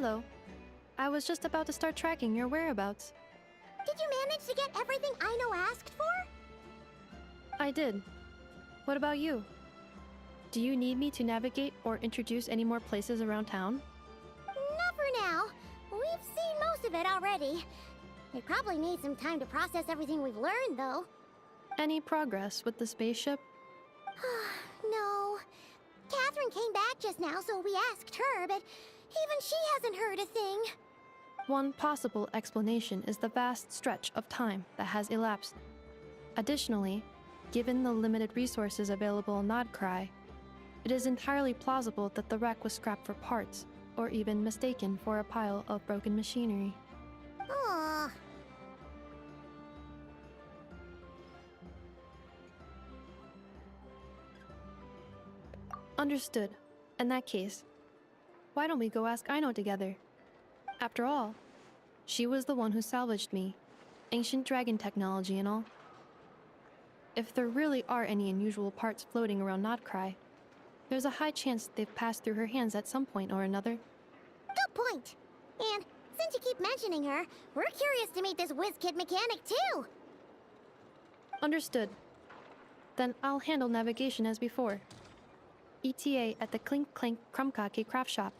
Hello. I was just about to start tracking your whereabouts. Did you manage to get everything Aino asked for? I did. What about you? Do you need me to navigate or introduce any more places around town? Not for now. We've seen most of it already. We probably need some time to process everything we've learned, though. Any progress with the spaceship? No. Catherine came back just now, so we asked her, but even she hasn't heard a thing. One possible explanation is the vast stretch of time that has elapsed. Additionally, given the limited resources available in Nord-Krat, it is entirely plausible that the wreck was scrapped for parts, or even mistaken for a pile of broken machinery. Aww. Understood. In that case, why don't we go ask Aino together? After all, she was the one who salvaged me, ancient dragon technology and all. If there really are any unusual parts floating around Nord-Krat, there's a high chance they've passed through her hands at some point or another. Good point. And since you keep mentioning her, we're curious to meet this whiz-kid mechanic too. Understood. Then I'll handle navigation as before. ETA at the Clink Clank Krumkake craft shop.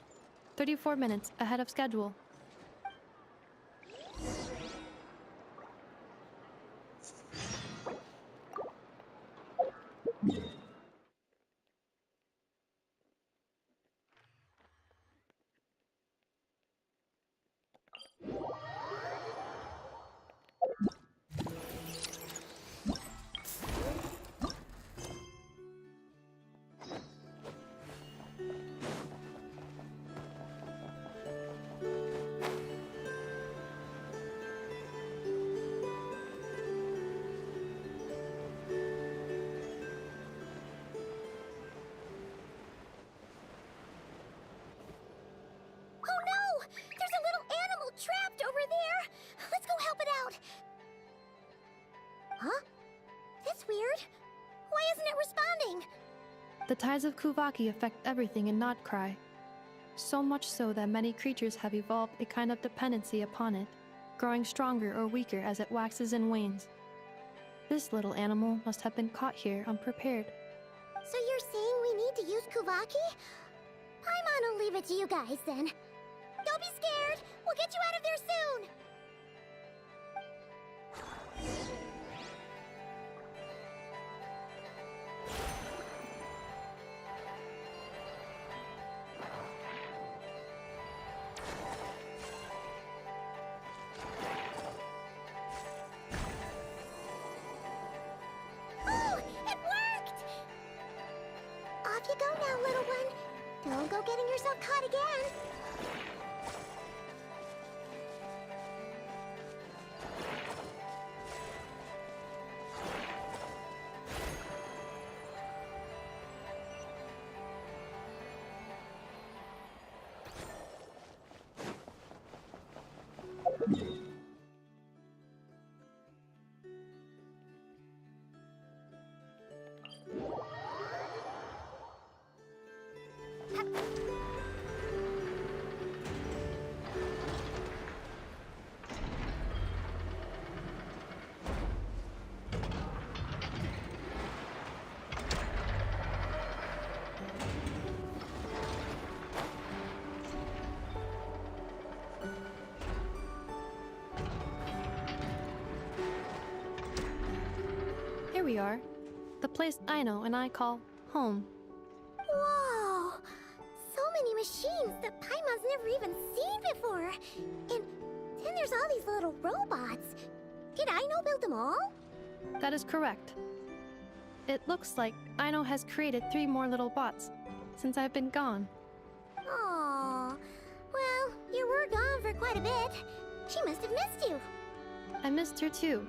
34 minutes ahead of schedule. Oh no! There's a little animal trapped over there! Let's go help it out! Huh? That's weird. Why isn't it responding? The tides of Kuvaki affect everything in Nord-Krat. So much so that many creatures have evolved a kind of dependency upon it, growing stronger or weaker as it waxes and wanes. This little animal must have been caught here unprepared. So you're saying we need to use Kuvaki? I'm gonna leave it to you guys then. Don't be scared! We'll get you out of there soon! Oh! It worked! Off you go now, little one. Don't go getting yourself caught again. Here we are. The place Aino and I call home. Whoa! So many machines that Paimon's never even seen before. And then there's all these little robots. Did Aino build them all? That is correct. It looks like Aino has created 3 more little bots since I've been gone. Aww. Well, you were gone for quite a bit. She must have missed you. I missed her too.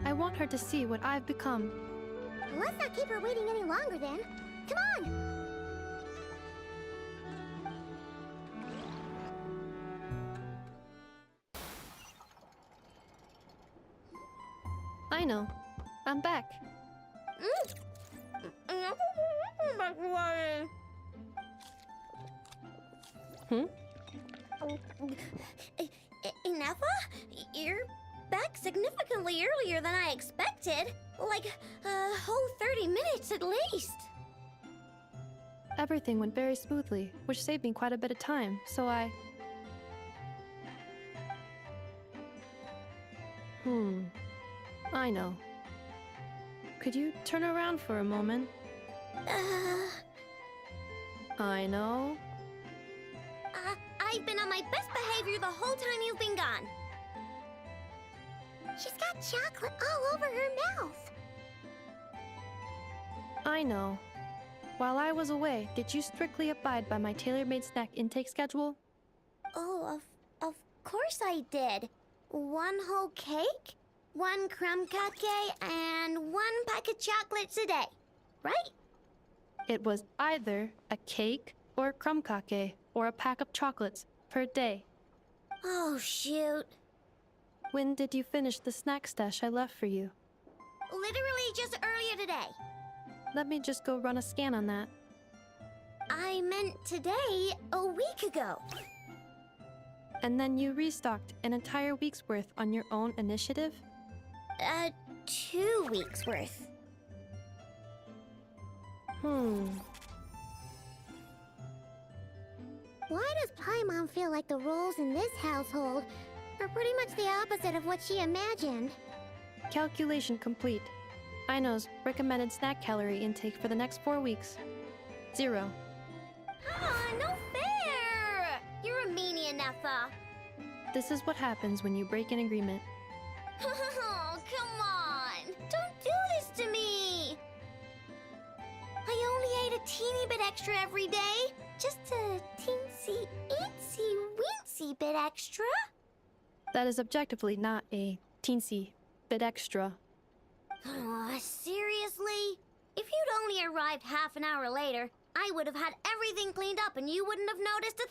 I want her to see what I've become. Let's not keep her waiting any longer then. Come on! Aino, I'm back. Ineffa? You're back significantly earlier than I expected. Like a whole 30 minutes at least. Everything went very smoothly, which saved me quite a bit of time, so I... I know. Could you turn around for a moment? I know. I've been on my best behavior the whole time you've been gone. She's got chocolate all over her mouth. I know. While I was away, did you strictly abide by my tailor-made snack intake schedule? Oh, of course I did. 1 whole cake, 1 crumb cake, and 1 pack of chocolates a day, right? It was either a cake or a crumb cake or a pack of chocolates per day. Oh, shoot. When did you finish the snack stash I left for you? Literally just earlier today. Let me just go run a scan on that. I meant today, a week ago. And then you restocked an entire week's worth on your own initiative? 2 weeks worth. Why does Paimon feel like the roles in this household are pretty much the opposite of what she imagined? Calculation complete. Aino's recommended snack calorie intake for the next 4 weeks. 0. No fair! You're a meanie, Neffa. This is what happens when you break an agreement. Oh, come on! Don't do this to me! I only ate a teeny bit extra every day. Just a teensy, eensy, weensy bit extra. That is objectively not a teensy bit extra. Oh, seriously? If you'd only arrived half an hour later, I would have had everything cleaned up and you wouldn't have noticed a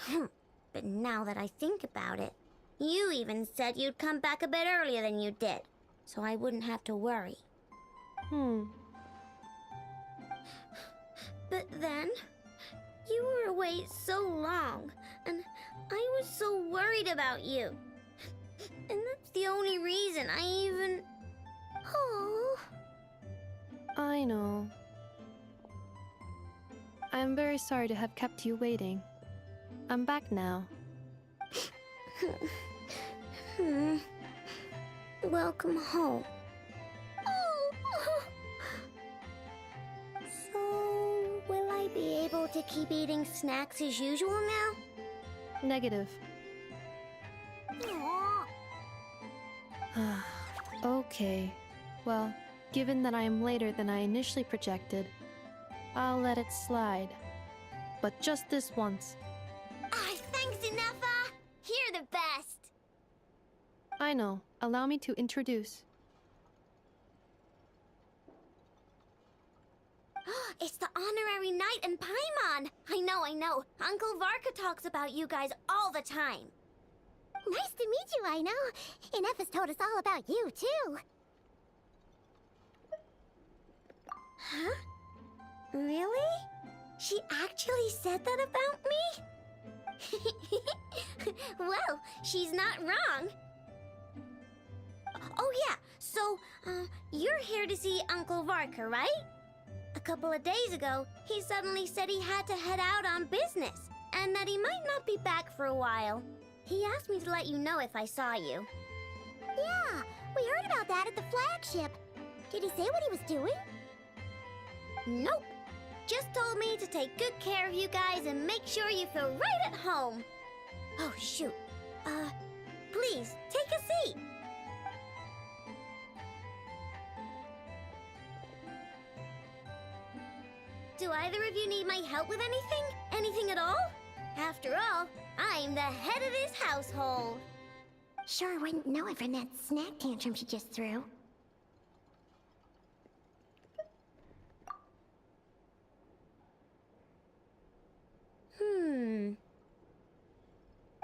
thing. But now that I think about it, you even said you'd come back a bit earlier than you did, so I wouldn't have to worry. But then, you were away so long, and I was so worried about you. And that's the only reason I even... Oh. I know. I am very sorry to have kept you waiting. I'm back now. Welcome home. Oh. So, will I be able to keep eating snacks as usual now? Negative. Aww. Okay. Well, given that I am later than I initially projected, I'll let it slide. But just this once. Thanks, Ineffa! You're the best! I know. Allow me to introduce. It's the honorary knight and Paimon! I know. Uncle Varka talks about you guys all the time. Nice to meet you, I know. Ineffa's told us all about you, too. Huh? Really? She actually said that about me? Well, she's not wrong. Oh yeah, so, you're here to see Uncle Varka, right? A couple of days ago, he suddenly said he had to head out on business, and that he might not be back for a while. He asked me to let you know if I saw you. Yeah, we heard about that at the flagship. Did he say what he was doing? Nope. Just told me to take good care of you guys and make sure you feel right at home. Oh, shoot. Please, take a seat. Do either of you need my help with anything? Anything at all? After all, I'm the head of this household. Sure wouldn't know it from that snack tantrum she just threw.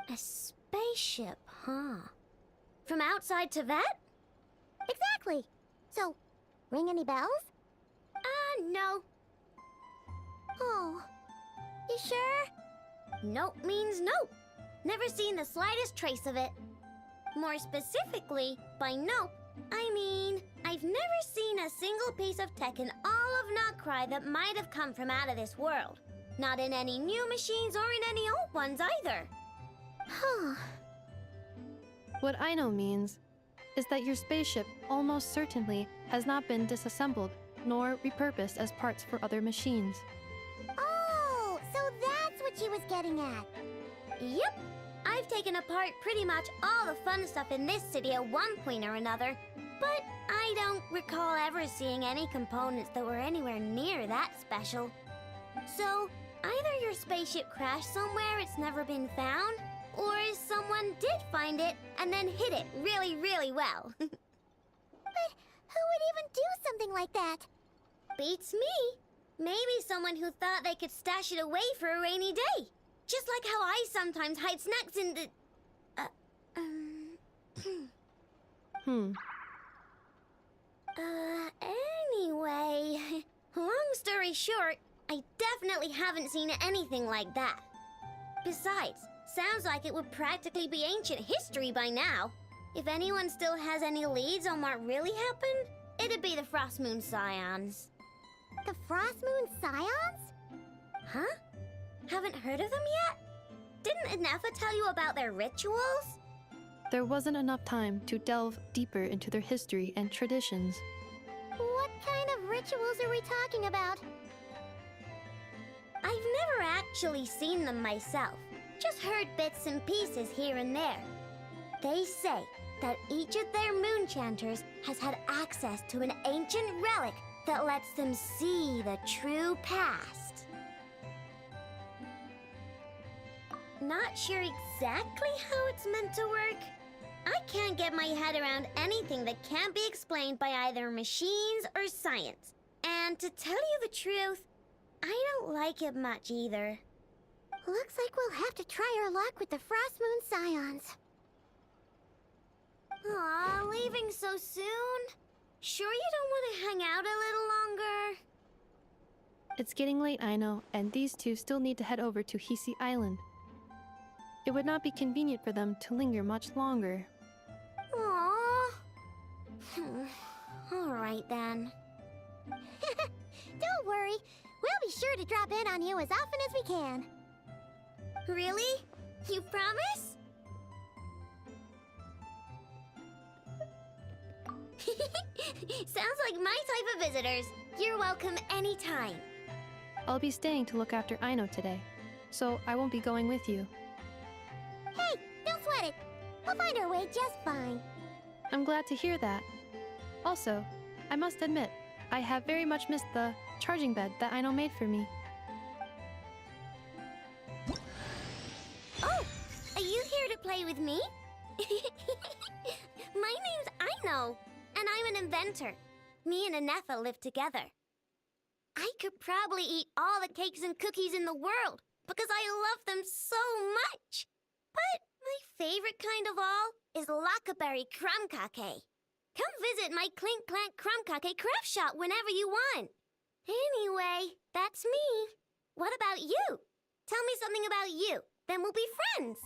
A spaceship, huh? From outside to that? Exactly. So, ring any bells? No. Oh, you sure? Nope means nope. Never seen the slightest trace of it. More specifically, by nope, I mean, I've never seen a single piece of tech in all of Nord-Krat that might have come from out of this world. Not in any new machines or in any old ones either. Huh. What I know means is that your spaceship almost certainly has not been disassembled nor repurposed as parts for other machines. Oh, so that's what she was getting at. Yep. I've taken apart pretty much all the fun stuff in this city at one point or another, but I don't recall ever seeing any components that were anywhere near that special. So, either your spaceship crashed somewhere it's never been found, or someone did find it and then hid it really, really well. But who would even do something like that? Beats me. Maybe someone who thought they could stash it away for a rainy day. Just like how I sometimes hide snacks in the... Anyway... Long story short, I definitely haven't seen anything like that. Besides, sounds like it would practically be ancient history by now. If anyone still has any leads on what really happened, it'd be the Frost Moon Scions. The Frost Moon Scions? Huh? Haven't heard of them yet? Didn't Inefa tell you about their rituals? There wasn't enough time to delve deeper into their history and traditions. What kind of rituals are we talking about? I've never actually seen them myself, just heard bits and pieces here and there. They say that each of their moon chanters has had access to an ancient relic that lets them see the true past. Not sure exactly how it's meant to work. I can't get my head around anything that can't be explained by either machines or science. And to tell you the truth, I don't like it much either. Looks like we'll have to try our luck with the Frost Moon Scions. Aw, leaving so soon? Sure you don't want to hang out a little longer? It's getting late, I know, and these two still need to head over to Hisi Island. It would not be convenient for them to linger much longer. Aww. All right then. Don't worry, we'll be sure to drop in on you as often as we can. Really? You promise? Sounds like my type of visitors. You're welcome anytime. I'll be staying to look after Aino today, so I won't be going with you. Hey, don't sweat it. We'll find our way just fine. I'm glad to hear that. Also, I must admit, I have very much missed the charging bed that Aino made for me. Oh, are you here to play with me? My name's Aino, and I'm an inventor. Me and Anefa live together. I could probably eat all the cakes and cookies in the world because I love them so much. But my favorite kind of all is Lackaberry Crumb Cake. Come visit my Clink Clank Crumb Cake craft shop whenever you want. Anyway, that's me. What about you? Tell me something about you, then we'll be friends.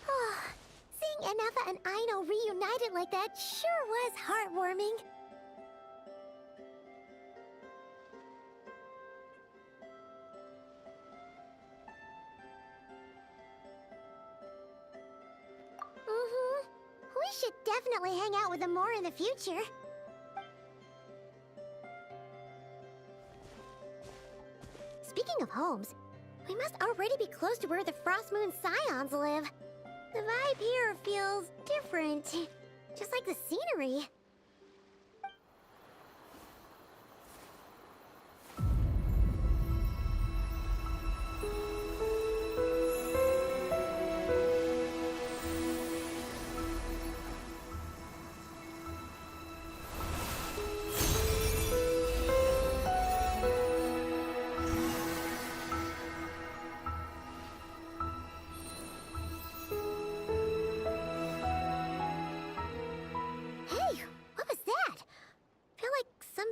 Oh, seeing Anafa and Aino reunited like that sure was heartwarming. We should definitely hang out with them more in the future. Speaking of homes, we must already be close to where the Frost Moon Scions live. The vibe here feels different, just like the scenery.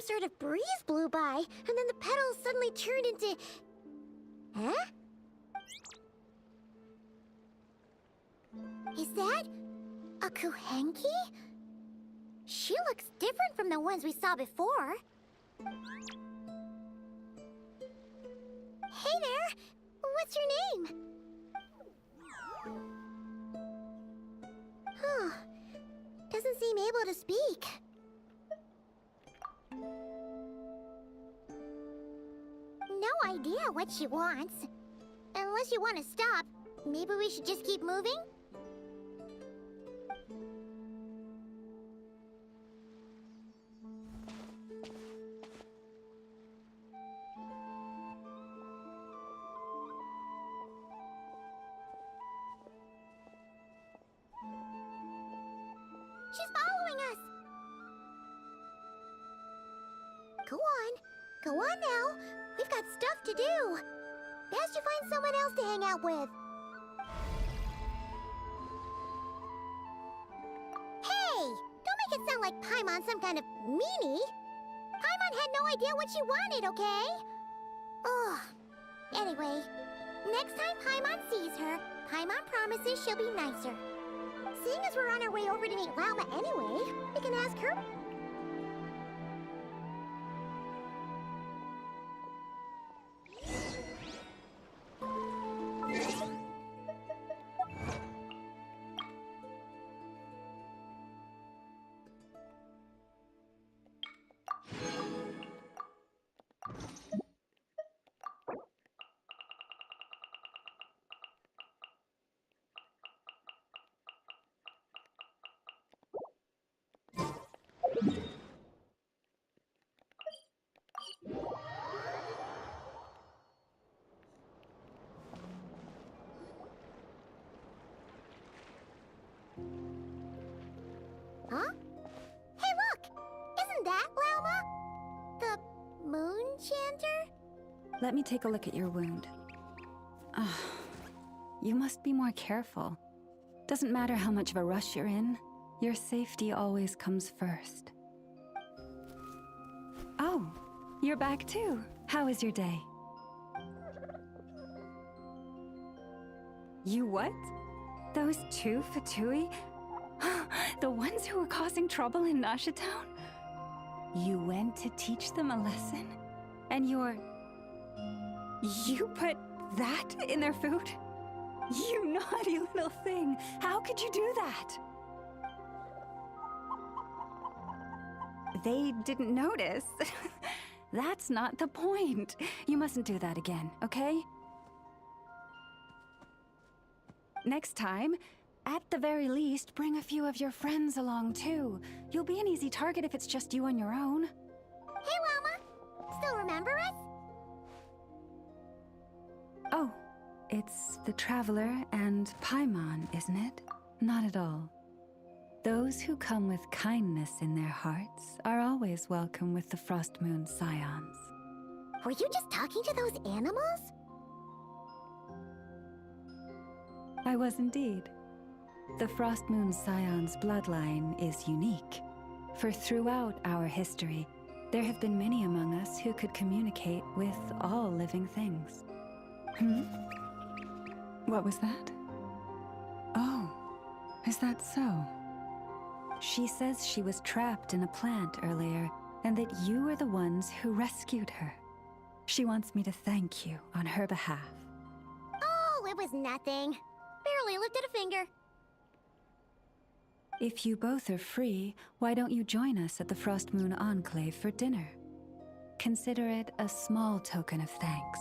Sort of breeze blew by, and then the petals suddenly turned into... Huh? Is that a Kuhenki? She looks different from the ones we saw before. Hey there! What's your name? Huh. Doesn't seem able to speak. No idea what she wants. Unless you want to stop, maybe we should just keep moving? She's following us! Go on. Go on now. We've got stuff to do. Best you find someone else to hang out with. Hey! Don't make it sound like Paimon's some kind of meanie. Paimon had no idea what she wanted, okay? Ugh. Anyway, next time Paimon sees her, Paimon promises she'll be nicer. Seeing as we're on our way over to meet Lauma anyway, we can ask her. Huh? Hey, look! Isn't that Lauma? The moon chanter? Let me take a look at your wound. Ah, you must be more careful. Doesn't matter how much of a rush you're in, your safety always comes first. Oh, you're back too. How was your day? You what? Those two Fatui? The ones who were causing trouble in Nasha Town? You went to teach them a lesson? And you put that in their food? You naughty little thing! How could you do that? They didn't notice. That's not the point. You mustn't do that again, okay? Next time, at the very least, bring a few of your friends along too. You'll be an easy target if it's just you on your own. Hey, Lauma! Still remember us? Oh, it's the Traveler and Paimon, isn't it? Not at all. Those who come with kindness in their hearts are always welcome with the Frost Moon Scions. Were you just talking to those animals? I was indeed. The Frost Moon Scion's bloodline is unique, for throughout our history, There have been many among us who could communicate with all living things. What was that? Oh, is that so? She says she was trapped in a plant earlier, and that you were the ones who rescued her. She wants me to thank you on her behalf. Oh, it was nothing. Barely lifted a finger. If you both are free, why don't you join us at the Frost Moon Enclave for dinner? Consider it a small token of thanks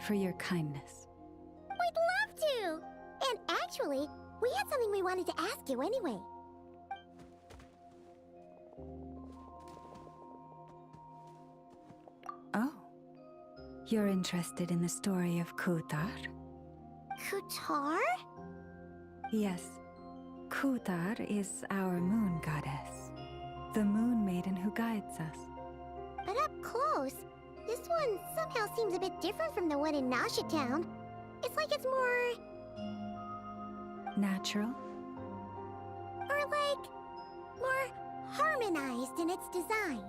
for your kindness. We'd love to! And actually, we had something we wanted to ask you anyway. Oh, you're interested in the story of Kutar? Kutar? Yes. Kutar is our moon goddess, the moon maiden who guides us. But up close, this one somehow seems a bit different from the one in Nasha Town. It's like it's more... Natural? or like... more harmonized in its design.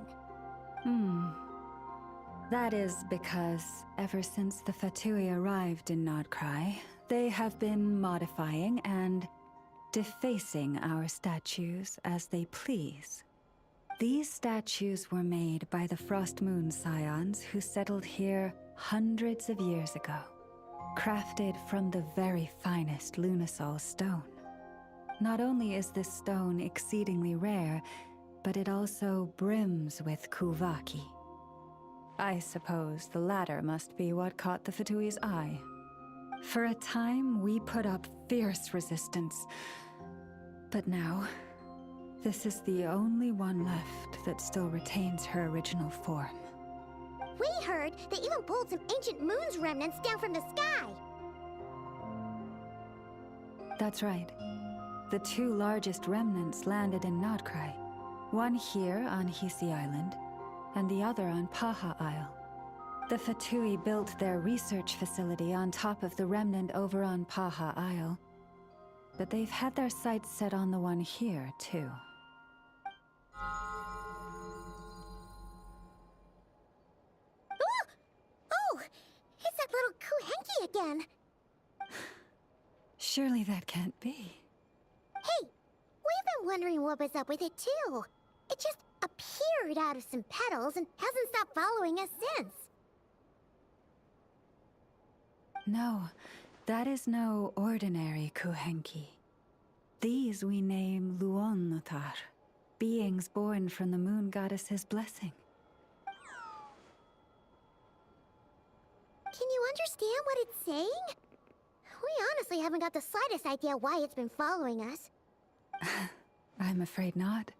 That is because ever since the Fatui arrived in Nord-Krat, they have been modifying and defacing our statues as they please. These statues were made by the Frost Moon Scions who settled here hundreds of years ago, crafted from the very finest Lunasol stone. Not only is this stone exceedingly rare, but it also brims with Kuvaki. I suppose the latter must be what caught the Fatui's eye. For a time, we put up fierce resistance, but now, this is the only one left that still retains her original form. We heard they even pulled some ancient moon's remnants down from the sky. That's right. The two largest remnants landed in Nord-Krat. One here on Hisi Island, and the other on Paha Isle. The Fatui built their research facility on top of the remnant over on Paha Isle, but they've had their sights set on the one here, too. Oh! It's that little Kuhenki again! Surely that can't be. Hey! We've been wondering what was up with it, too. It just appeared out of some petals and hasn't stopped following us since. No, that is no ordinary Kuhenki. These we name Luonnotar, beings born from the moon goddess's blessing. Can you understand what it's saying? We honestly haven't got the slightest idea why it's been following us. I'm afraid not.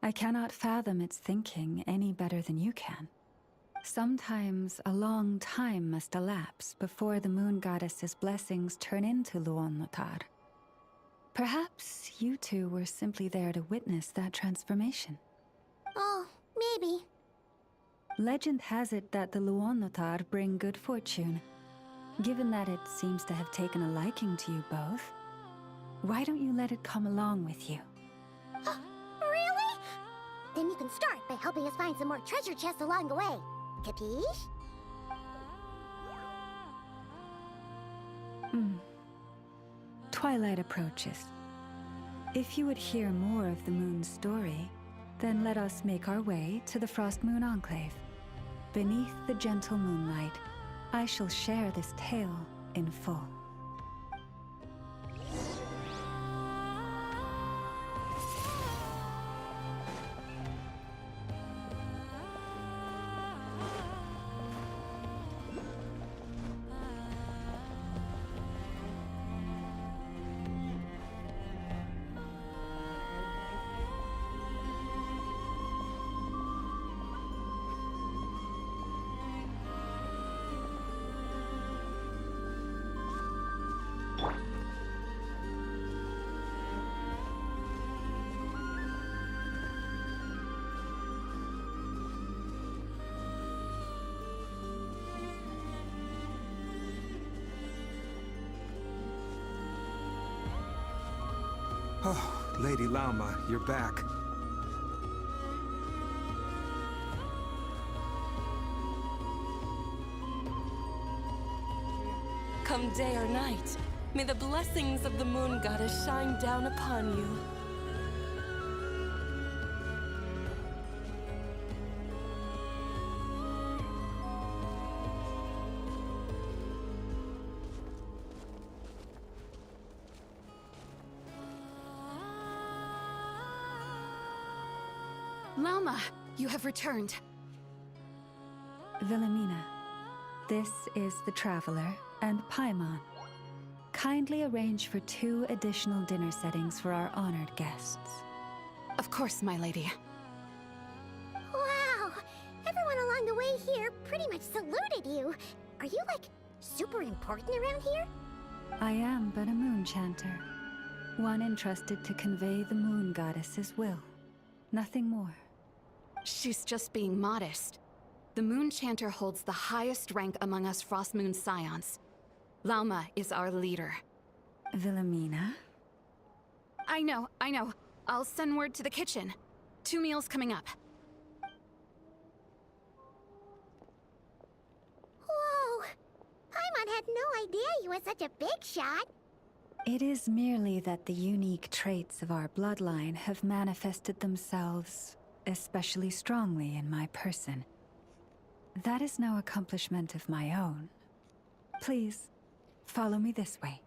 I cannot fathom its thinking any better than you can. Sometimes a long time must elapse before the moon goddess's blessings turn into Luonnotar. Perhaps you two were simply there to witness that transformation. Oh, maybe. Legend has it that the Luonnotar bring good fortune. Given that it seems to have taken a liking to you both, why don't you let it come along with you? Really? Then you can start by helping us find some more treasure chests along the way. Capiche? Twilight approaches. If you would hear more of the moon's story, then let us make our way to the Frost Moon Enclave. Beneath the gentle moonlight, I shall share this tale in full. Oh, Lady Lauma, you're back. Come day or night, may the blessings of the moon goddess shine down upon you. Lama, you have returned. Wilhelmina, this is the Traveler and Paimon. Kindly arrange for 2 additional dinner settings for our honored guests. Of course, my lady. Wow! Everyone along the way here pretty much saluted you. Are you, like, super important around here? I am but a moon chanter, one entrusted to convey the moon goddess's will. Nothing more. She's just being modest. The Moon Chanter holds the highest rank among us Frost Moon Scions. Lauma is our leader. Wilhelmina? I know. I'll send word to the kitchen. 2 meals coming up. Whoa! Paimon had no idea you were such a big shot. It is merely that the unique traits of our bloodline have manifested themselves especially strongly in my person. That is no accomplishment of my own. Please, follow me this way.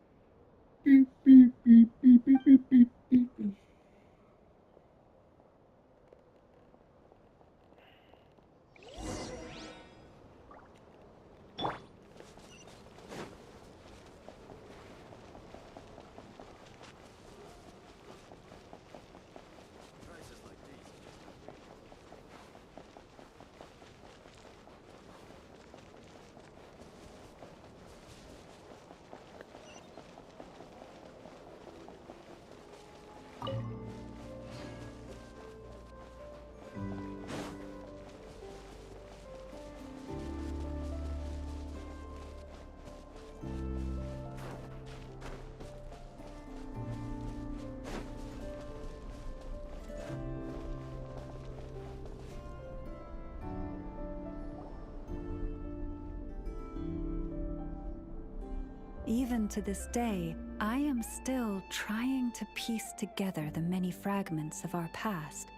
Even to this day, I am still trying to piece together the many fragments of our past.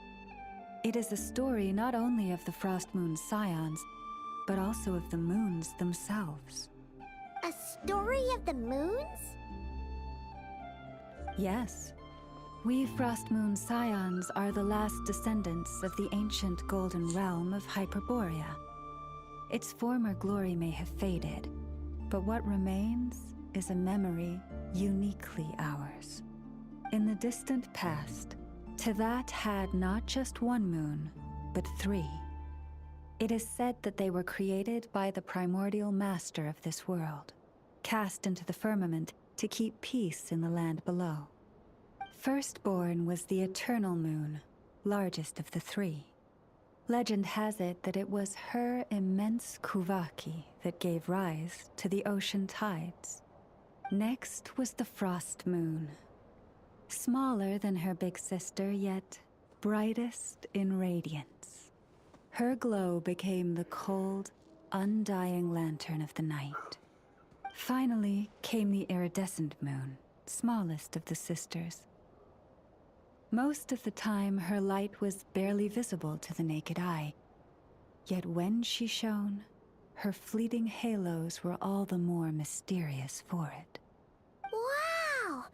It is a story not only of the Frost Moon Scions, but also of the moons themselves. A story of the moons? Yes. We Frost Moon Scions are the last descendants of the ancient golden realm of Hyperborea. Its former glory may have faded, but what remains is a memory uniquely ours. In the distant past, Tevat had not just 1 moon, but 3. It is said that they were created by the primordial master of this world, cast into the firmament to keep peace in the land below. Firstborn was the eternal moon, largest of the 3. Legend has it that it was her immense Kuvaki that gave rise to the ocean tides. Next was the Frost Moon. Smaller than her big sister, yet brightest in radiance. Her glow became the cold, undying lantern of the night. Finally came the iridescent moon, smallest of the sisters. Most of the time, her light was barely visible to the naked eye. Yet when she shone, her fleeting halos were all the more mysterious for it. Wow!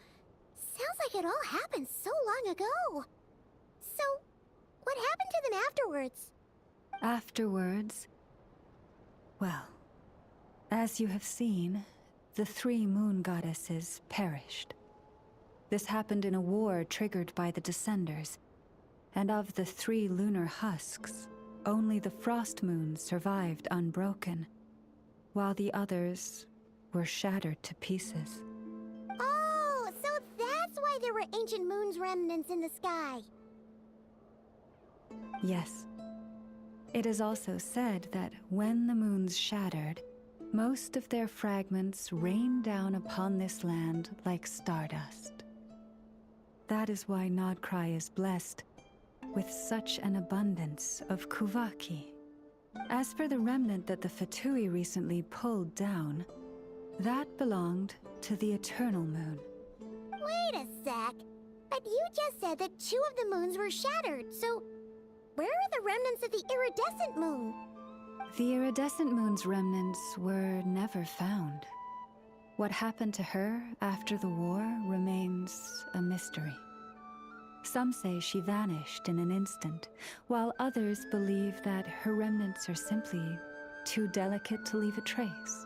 Sounds like it all happened so long ago. So, what happened to them afterwards? Afterwards, well, as you have seen, the 3 moon goddesses perished. This happened in a war triggered by the Descenders, and of the 3 lunar husks, only the Frost Moons survived unbroken, while the others were shattered to pieces. Oh, so that's why there were ancient moon's remnants in the sky. Yes. It is also said that when the moons shattered, most of their fragments rained down upon this land like stardust. That is why Nord-Krat is blessed with such an abundance of Kuvaki. As for the remnant that the Fatui recently pulled down, That belonged to the Eternal Moon. Wait a sec. But you just said that 2 of the moons were shattered, so where are the remnants of the iridescent moon? The iridescent moon's remnants were never found. What happened to her after the war remains a mystery. Some say she vanished in an instant, while others believe that her remnants are simply too delicate to leave a trace.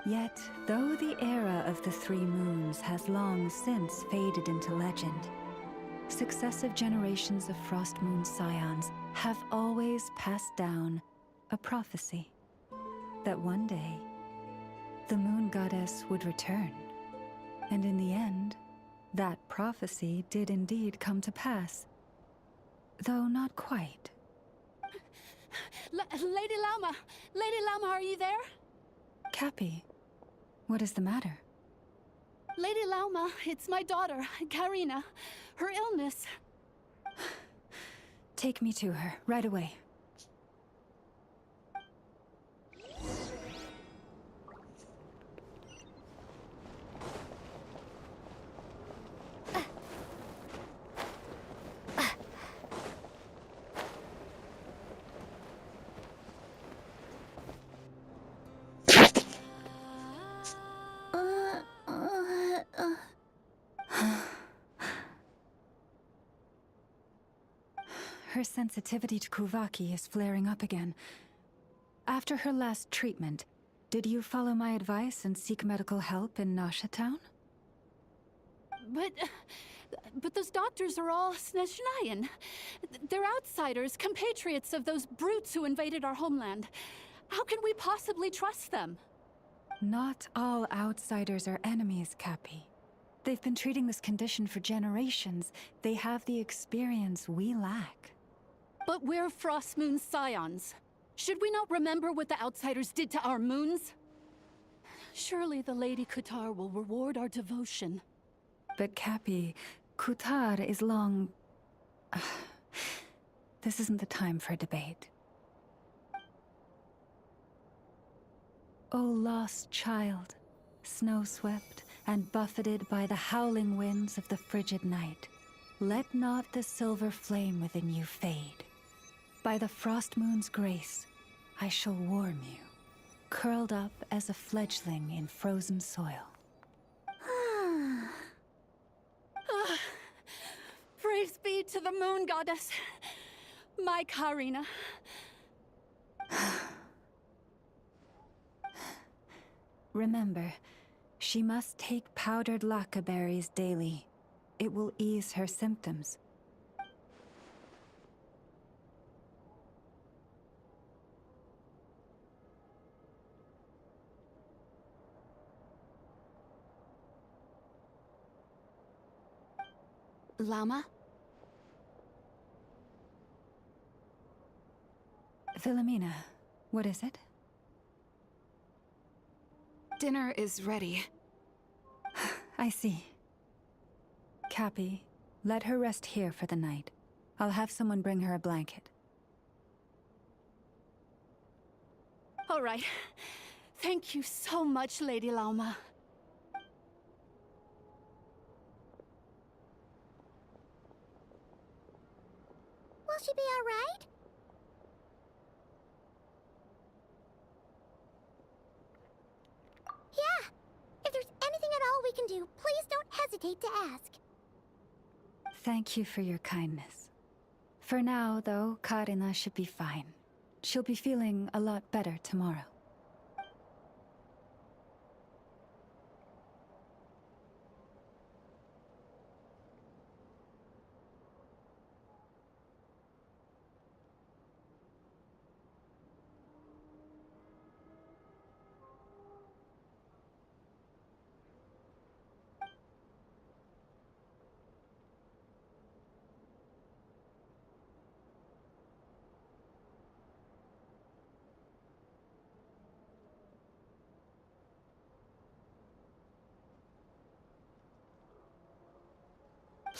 Yet, though the era of the 3 moons has long since faded into legend, successive generations of Frost Moon Scions have always passed down a prophecy that one day the Moon Goddess would return. And in the end, that prophecy did indeed come to pass, though not quite. Lady Lauma! Lady Lauma, are you there? Cappy, what is the matter? Lady Lauma, it's my daughter, Karina. Her illness. Take me to her, right away. Her sensitivity to Kuvaki is flaring up again. After her last treatment, did you follow my advice and seek medical help in Nasha Town? But those doctors are all Snezhnayan. They're outsiders, compatriots of those brutes who invaded our homeland. How can we possibly trust them? Not all outsiders are enemies, Cappy. They've been treating this condition for generations. They have the experience we lack. But we're Frost Moon Scions. Should we not remember what the outsiders did to our moons? Surely the Lady Kutar will reward our devotion. But Cappy, Kutar is long... This isn't the time for a debate. O lost child, snow-swept and buffeted by the howling winds of the frigid night, let not the silver flame within you fade. By the frost moon's grace, I shall warm you, curled up as a fledgling in frozen soil. Praise be to the Moon Goddess, my Karina. Remember, she must take powdered laka berries daily. It will ease her symptoms. Llama? Philomena, what is it? Dinner is ready. I see. Cappy, let her rest here for the night. I'll have someone bring her a blanket. All right. Thank you so much, Lady Lauma. Will she be all right? Yeah. If there's anything at all we can do, please don't hesitate to ask. Thank you for your kindness. For now, though, Karina should be fine. She'll be feeling a lot better tomorrow.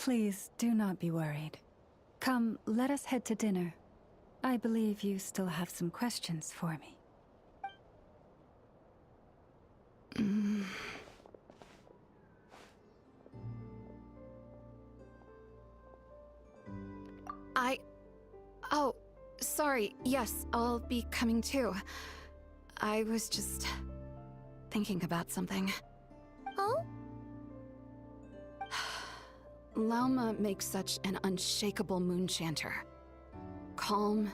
Please do not be worried. Come, let us head to dinner. I believe you still have some questions for me. Oh, sorry. Yes, I'll be coming too. I was just thinking about something. Oh? Lauma makes such an unshakable moon chanter. Calm,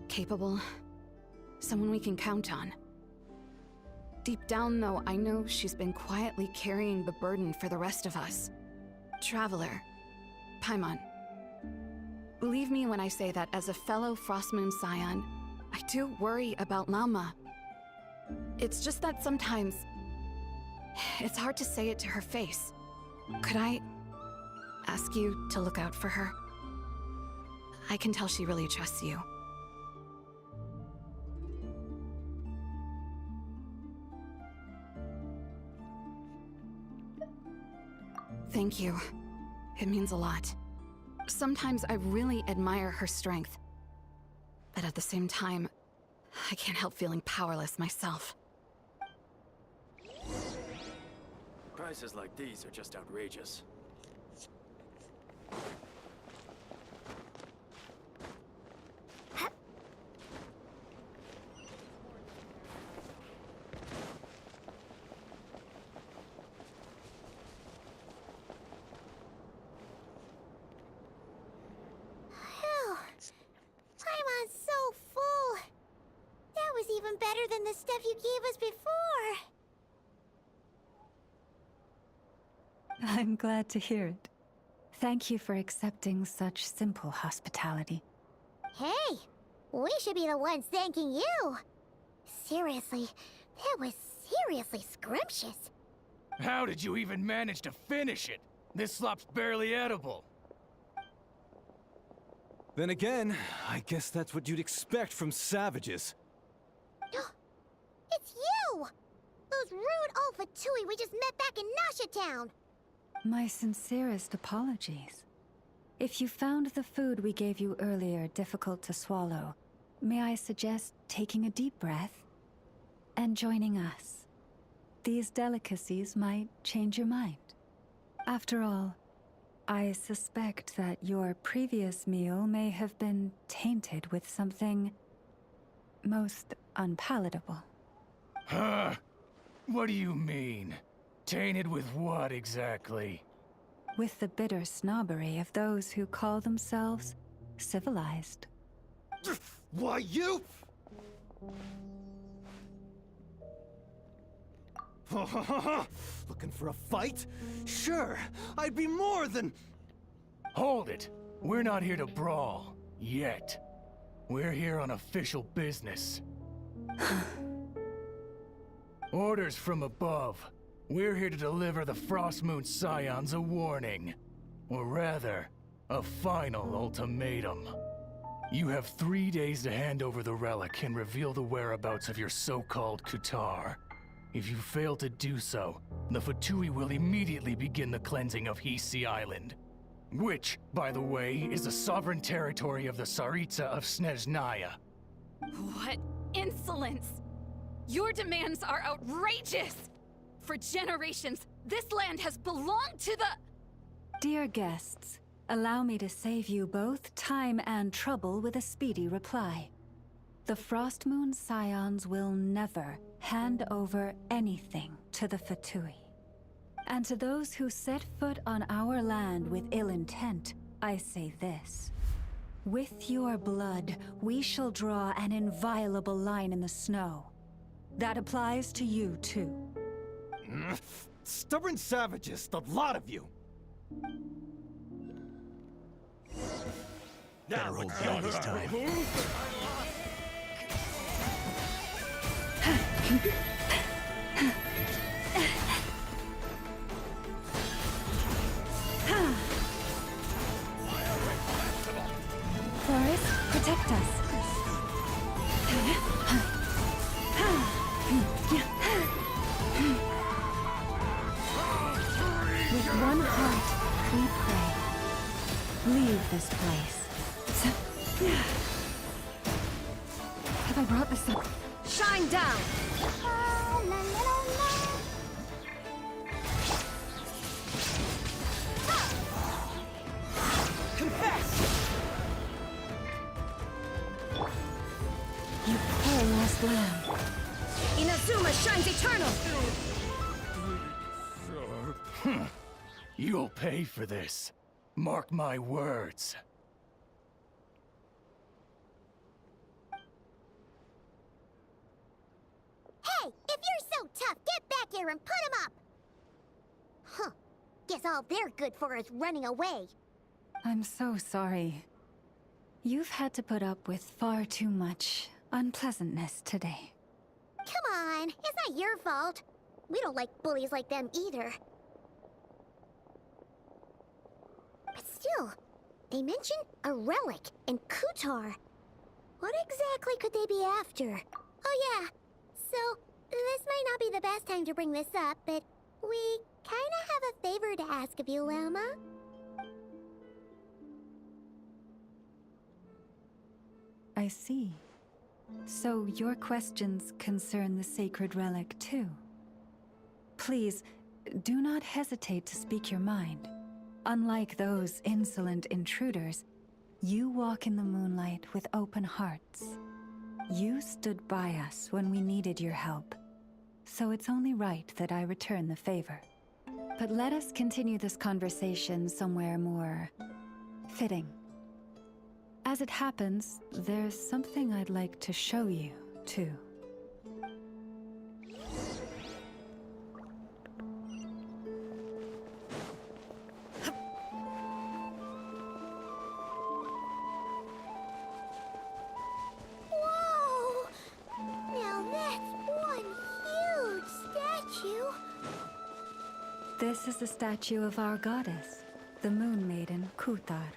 capable, someone we can count on. Deep down, though, I know she's been quietly carrying the burden for the rest of us. Traveler, Paimon. Believe me when I say that as a fellow Frostmoon Scion, I do worry about Lauma. It's just that sometimes it's hard to say it to her face. Could I ask you to look out for her? I can tell she really trusts you. Thank you. It means a lot. Sometimes I really admire her strength. But at the same time, I can't help feeling powerless myself. Prices like these are just outrageous. Paimon's so full. That was even better than the stuff you gave us before. I'm glad to hear it. Thank you for accepting such simple hospitality. Hey, we should be the ones thanking you. Seriously, that was seriously scrumptious. How did you even manage to finish it? This slop's barely edible. Then again, I guess that's what you'd expect from savages. It's you! Those rude old Fatui we just met back in Nasha Town. My sincerest apologies. If you found the food we gave you earlier difficult to swallow, may I suggest taking a deep breath and joining us? These delicacies might change your mind. After all, I suspect that your previous meal may have been tainted with something most unpalatable. Huh? What do you mean? Tainted with what exactly? With the bitter snobbery of those who call themselves civilized. Why, you... Looking for a fight? Sure, I'd be more than... Hold it! We're not here to brawl. Yet. We're here on official business. Orders from above. We're here to deliver the Frostmoon Scions a warning. Or rather, a final ultimatum. You have 3 days to hand over the relic and reveal the whereabouts of your so-called Kutar. If you fail to do so, the Fatui will immediately begin the cleansing of Hisi Island. Which, by the way, is the sovereign territory of the Tsaritsa of Snezhnaya. What insolence! Your demands are outrageous! For generations, this land has belonged to the... Dear guests, allow me to save you both time and trouble with a speedy reply. The Frostmoon Scions will never hand over anything to the Fatui. And to those who set foot on our land with ill intent, I say this. With your blood, we shall draw an inviolable line in the snow. That applies to you, too. Stubborn savages, the lot of you! Better hold on this time. Forest, protect us. With one heart, we pray. this place. Have I brought this up? Shine down! La, la, la, la. Confess! You poor lost lamb. Inazuma shines eternal! You'll pay for this. Mark my words. Hey, if you're so tough, get back here and put him up! Huh. Guess all they're good for is running away. I'm so sorry. You've had to put up with far too much unpleasantness today. Come on, it's not your fault. We don't like bullies like them either. But still, they mentioned a relic in Kutar. What exactly could they be after? Oh yeah, so this might not be the best time to bring this up, but we kinda have a favor to ask of you, Lama. I see. So your questions concern the sacred relic too. Please, do not hesitate to speak your mind. Unlike those insolent intruders, you walk in the moonlight with open hearts. You stood by us when we needed your help, so it's only right that I return the favor. But let us continue this conversation somewhere more fitting. As it happens, there's something I'd like to show you, too. Whoa! Now that's one huge statue. This is the statue of our goddess, the Moon Maiden Kutar.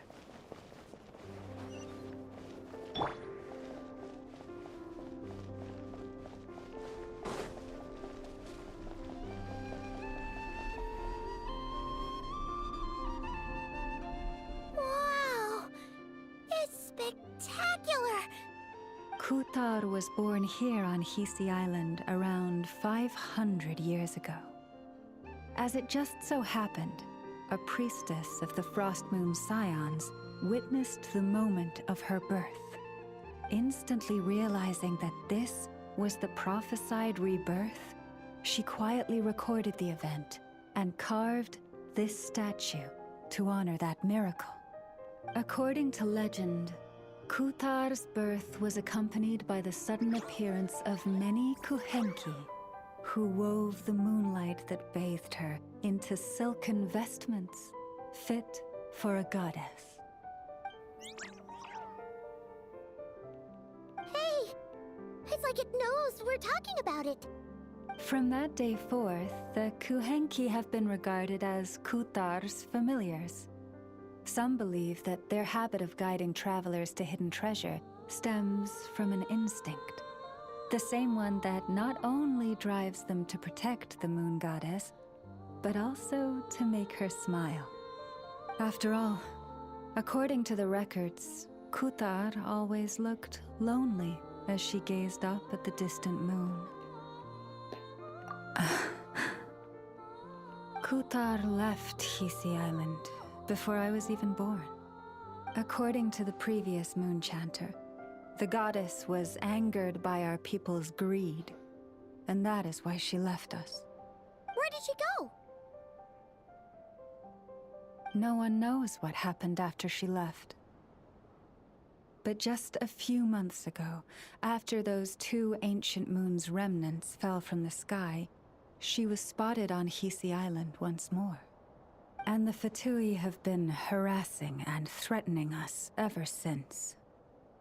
Wow! It's spectacular! Kutar was born here on Hisi Island around 500 years ago. As it just so happened, a priestess of the Frost Moon Scions witnessed the moment of her birth. Instantly realizing that this was the prophesied rebirth, she quietly recorded the event and carved this statue to honor that miracle. According to legend, Kutar's birth was accompanied by the sudden appearance of many Kuhenki, who wove the moonlight that bathed her into silken vestments fit for a goddess. Hey! It's like it knows we're talking about it. From that day forth, the Kuhenki have been regarded as Kutar's familiars. Some believe that their habit of guiding travelers to hidden treasure stems from an instinct. The same one that not only drives them to protect the moon goddess, but also to make her smile. After all, according to the records, Kutar always looked lonely as she gazed up at the distant moon. Kutar left Hisi Island before I was even born. According to the previous moon chanter, the goddess was angered by our people's greed, and that is why she left us. Where did she go? No one knows what happened after she left. But just a few months ago, after those two ancient moon's remnants fell from the sky, she was spotted on Hisi Island once more. And the Fatui have been harassing and threatening us ever since.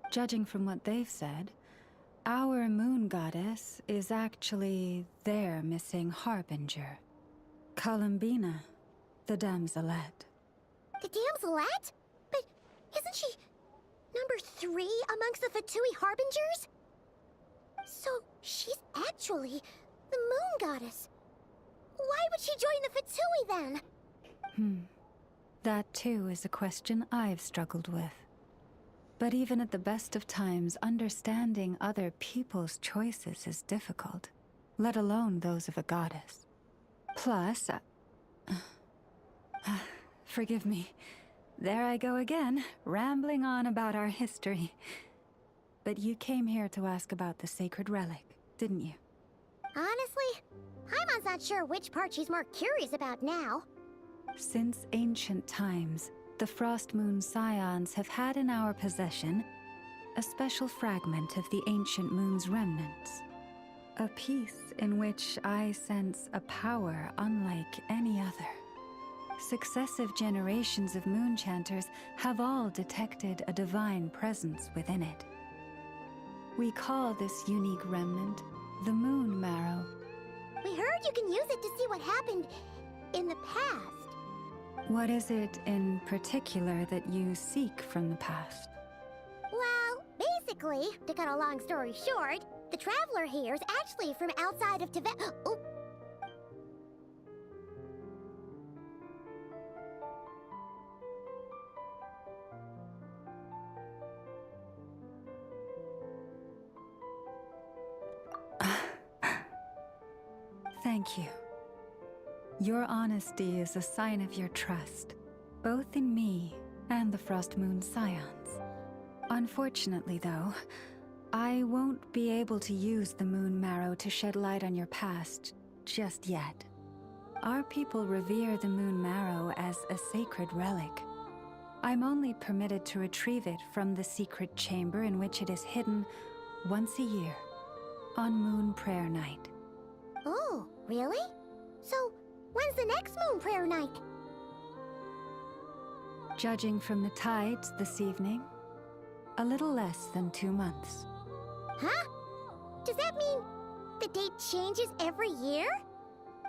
Judging from what they've said, our moon goddess is actually their missing harbinger, Columbina, the damselette. The damselette? But isn't she number 3 amongst the Fatui harbingers? So she's actually the moon goddess. Why would she join the Fatui then? That too is a question I've struggled with. But even at the best of times, understanding other people's choices is difficult, let alone those of a goddess. Plus, forgive me. There I go again, rambling on about our history. But you came here to ask about the sacred relic, didn't you? Honestly, Paimon's not sure which part she's more curious about now. Since ancient times, the Frost Moon Scions have had in our possession a special fragment of the ancient moon's remnants. A piece in which I sense a power unlike any other. Successive generations of moonchanters have all detected a divine presence within it. We call this unique remnant the Moon Marrow. We heard you can use it to see what happened in the past. What is it in particular that you seek from the past? Well, basically, to cut a long story short, the traveler here is actually from outside of Tibet. Oh. Thank you. Your honesty is a sign of your trust, both in me and the Frost Moon Scions. Unfortunately, though, I won't be able to use the Moon Marrow to shed light on your past just yet. Our people revere the Moon Marrow as a sacred relic. I'm only permitted to retrieve it from the secret chamber in which it is hidden once a year, on Moon Prayer Night. Oh, really? So, when's the next Moon Prayer Night? Judging from the tides this evening, a little less than 2 months. Huh? Does that mean the date changes every year?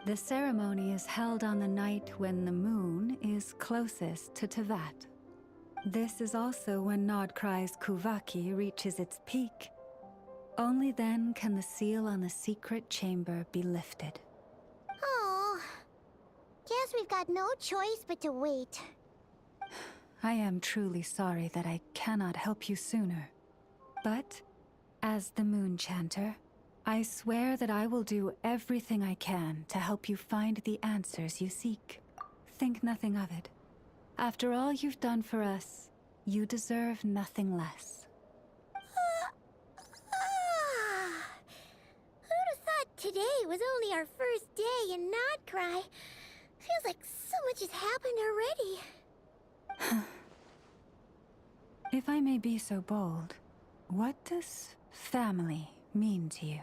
The ceremony is held on the night when the moon is closest to Tevat. This is also when Nord-Krat's Kuvaki reaches its peak. Only then can the seal on the secret chamber be lifted. Oh, guess we've got no choice but to wait. I am truly sorry that I cannot help you sooner. But, as the Moon Chanter, I swear that I will do everything I can to help you find the answers you seek. Think nothing of it. After all you've done for us, you deserve nothing less. Who'd have thought today was only our first day in Nord-Krat? Feels like so much has happened already. If I may be so bold, what does family mean to you?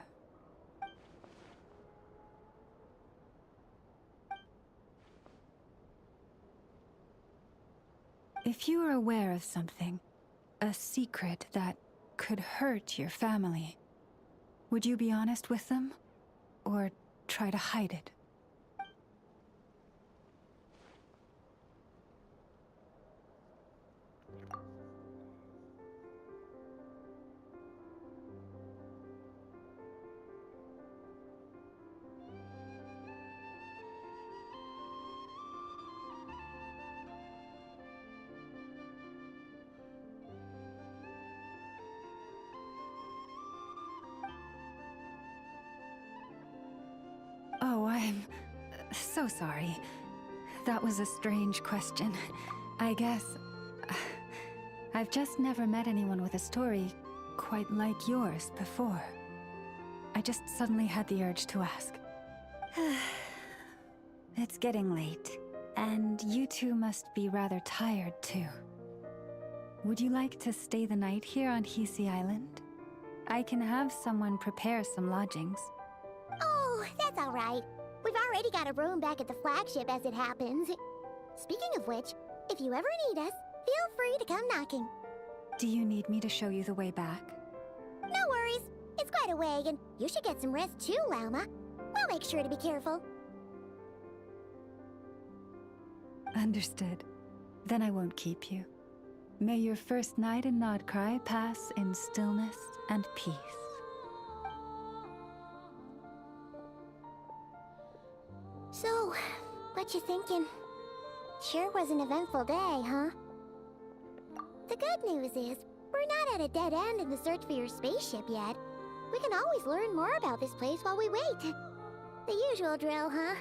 If you are aware of something, a secret that could hurt your family, would you be honest with them, or try to hide it? Oh, I'm so sorry. That was a strange question. I guess I've just never met anyone with a story quite like yours before. I just suddenly had the urge to ask. It's getting late, and you two must be rather tired too. Would you like to stay the night here on Hisi Island? I can have someone prepare some lodgings. Oh, that's all right. We've already got a room back at the flagship as it happens. Speaking of which, if you ever need us, feel free to come knocking. Do you need me to show you the way back? No worries. It's quite a way, and you should get some rest too, Lauma. We'll make sure to be careful. Understood. Then I won't keep you. May your first night in Nord-Krat pass in stillness and peace. So, what you thinking? Sure was an eventful day, huh? The good news is, we're not at a dead end in the search for your spaceship yet. We can always learn more about this place while we wait. The usual drill, huh?